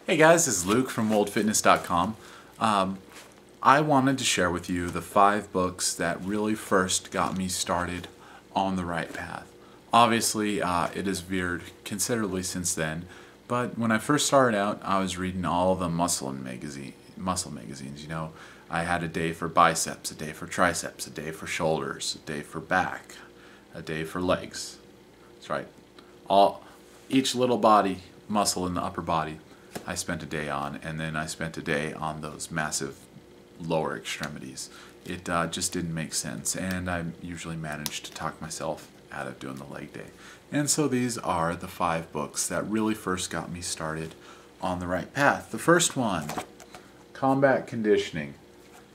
Hey guys, this is Luke from woldfitness.com. I wanted to share with you the 5 books that really first got me started on the right path. Obviously, it has veered considerably since then, but when I first started out, I was reading all the muscle magazines. You know, I had a day for biceps, a day for triceps, a day for shoulders, a day for back, a day for legs. That's right. Each little body muscle in the upper body I spent a day on, and then I spent a day on those massive lower extremities. It just didn't make sense, and I usually managed to talk myself out of doing the leg day. And so these are the 5 books that really first got me started on the right path. The first one, Combat Conditioning.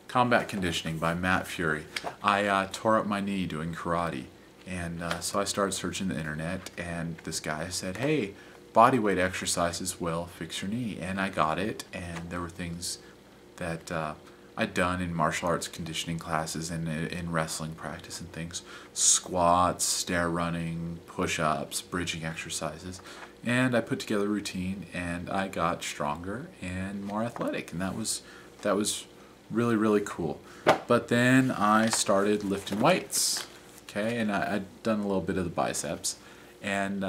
Combat Conditioning by Matt Fury. I tore up my knee doing karate, and so I started searching the internet, and this guy said, hey, body weight exercises will fix your knee. And I got it, and there were things that I'd done in martial arts conditioning classes and in wrestling practice and things. Squats, stair running, push-ups, bridging exercises. And I put together a routine, and I got stronger and more athletic, and that was really, really cool. But then I started lifting weights, okay, and I'd done a little bit of the biceps, and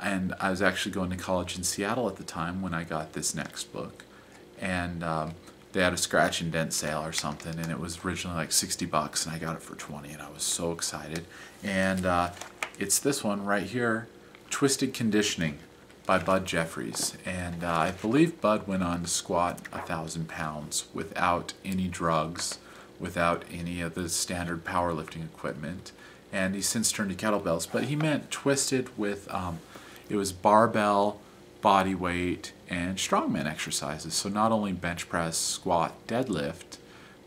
I was actually going to college in Seattle at the time when I got this next book, and they had a scratch and dent sale or something, and it was originally like $60, and I got it for 20, and I was so excited. And it's this one right here, Twisted Conditioning by Bud Jeffries, and I believe Bud went on to squat 1,000 pounds without any drugs, without any of the standard powerlifting equipment, and he's since turned to kettlebells, but he meant twisted with it was barbell, body weight, and strongman exercises. So not only bench press, squat, deadlift,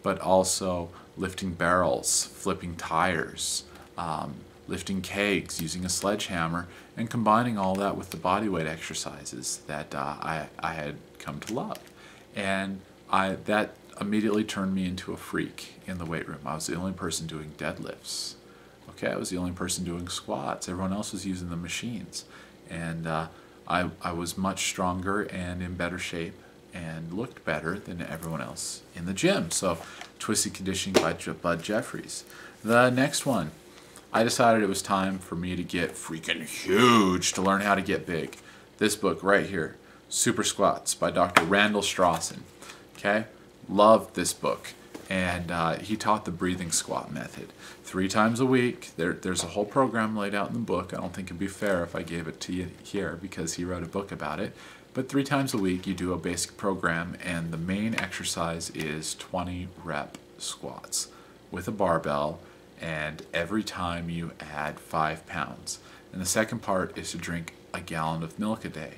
but also lifting barrels, flipping tires, lifting kegs, using a sledgehammer, and combining all that with the body weight exercises that I had come to love. And that immediately turned me into a freak in the weight room. I was the only person doing deadlifts. Okay, I was the only person doing squats. Everyone else was using the machines. And I was much stronger and in better shape and looked better than everyone else in the gym. So, Twisted Conditioning by Bud Jeffries. The next one, I decided it was time for me to get freaking huge, to learn how to get big. This book right here, Super Squats by Dr. Randall Strawson. Okay, loved this book. And he taught the breathing squat method 3 times a week. There's a whole program laid out in the book. I don't think it'd be fair if I gave it to you here because he wrote a book about it. But 3 times a week you do a basic program, and the main exercise is 20 rep squats with a barbell, and every time you add 5 pounds. And the second part is to drink a gallon of milk a day.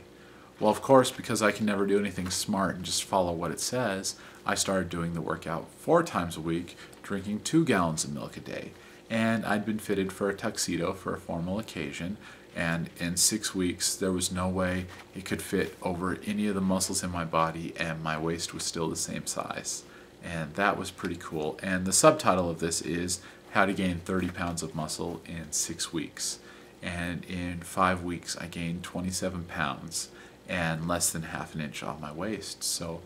Well, of course, because I can never do anything smart and just follow what it says, I started doing the workout 4 times a week, drinking 2 gallons of milk a day. And I'd been fitted for a tuxedo for a formal occasion, and in 6 weeks there was no way it could fit over any of the muscles in my body, and my waist was still the same size. And that was pretty cool. And the subtitle of this is How to Gain 30 Pounds of Muscle in 6 Weeks. And in 5 weeks I gained 27 pounds and less than ½ an inch off my waist. So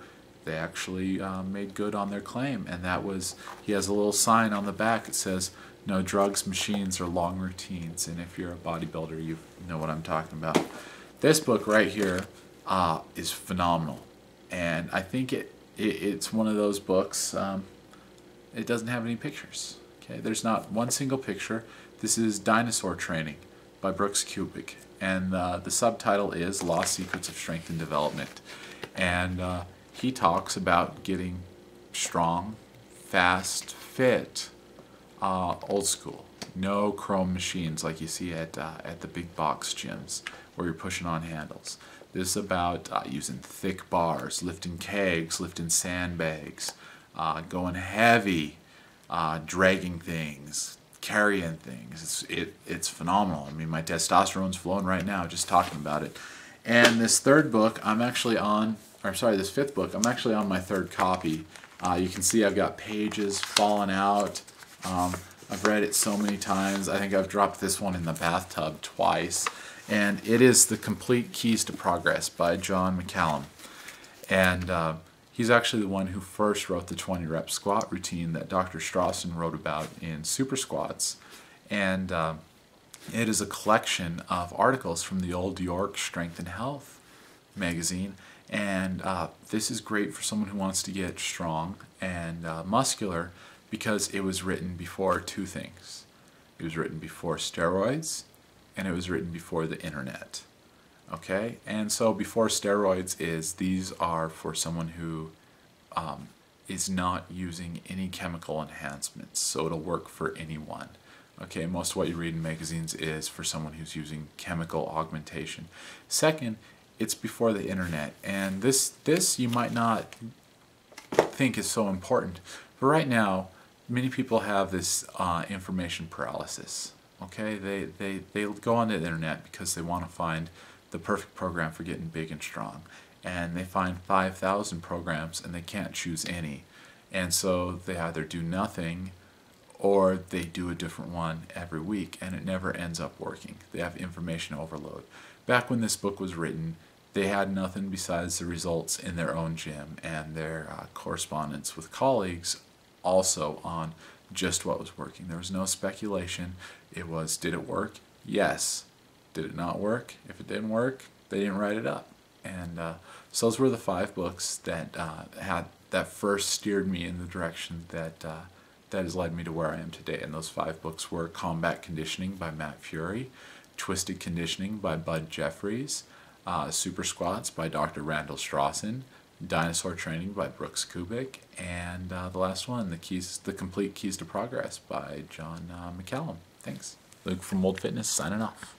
they actually made good on their claim, and that was, he has a little sign on the back that says, no drugs, machines, or long routines. And if you're a bodybuilder, you know what I'm talking about. This book right here is phenomenal, and I think it's one of those books, it doesn't have any pictures. Okay, there's not one single picture. This is Dinosaur Training by Brooks Kubik, and the subtitle is Lost Secrets of Strength and Development. And he talks about getting strong, fast, fit, old school. No chrome machines like you see at the big box gyms where you're pushing on handles. This is about using thick bars, lifting kegs, lifting sandbags, going heavy, dragging things, carrying things. It's phenomenal. I mean, my testosterone's flowing right now just talking about it. And this 5th book, I'm actually on my 3rd copy. You can see I've got pages falling out. I've read it so many times. I think I've dropped this one in the bathtub twice. And it is The Complete Keys to Progress by John McCallum. And he's actually the one who first wrote the 20 rep squat routine that Dr. Strawson wrote about in Super Squats. And it is a collection of articles from the Old York Strength and Health magazine. And this is great for someone who wants to get strong and muscular, because it was written before two things. It was written before steroids, and it was written before the internet. Okay? And so before steroids these are for someone who is not using any chemical enhancements, so it'll work for anyone. Okay, most of what you read in magazines is for someone who's using chemical augmentation. Second, it's before the internet, and this you might not think is so important, but right now many people have this information paralysis. Okay, they go on the internet because they want to find the perfect program for getting big and strong, and they find 5,000 programs and they can't choose any, and so they either do nothing or they do a different one every week, and it never ends up working. They have information overload. Back when this book was written, they had nothing besides the results in their own gym and their correspondence with colleagues also on just what was working. There was no speculation. It was, did it work? Yes. Did it not work? If it didn't work, they didn't write it up. And so those were the 5 books that that first steered me in the direction that has led me to where I am today. And those 5 books were Combat Conditioning by Matt Fury, Twisted Conditioning by Bud Jeffries, Super Squats by Dr. Randall Strawson, Dinosaur Training by Brooks Kubik, and the last one, The Complete Keys to Progress by John McCallum. Thanks. Luke from Wold Fitness signing off.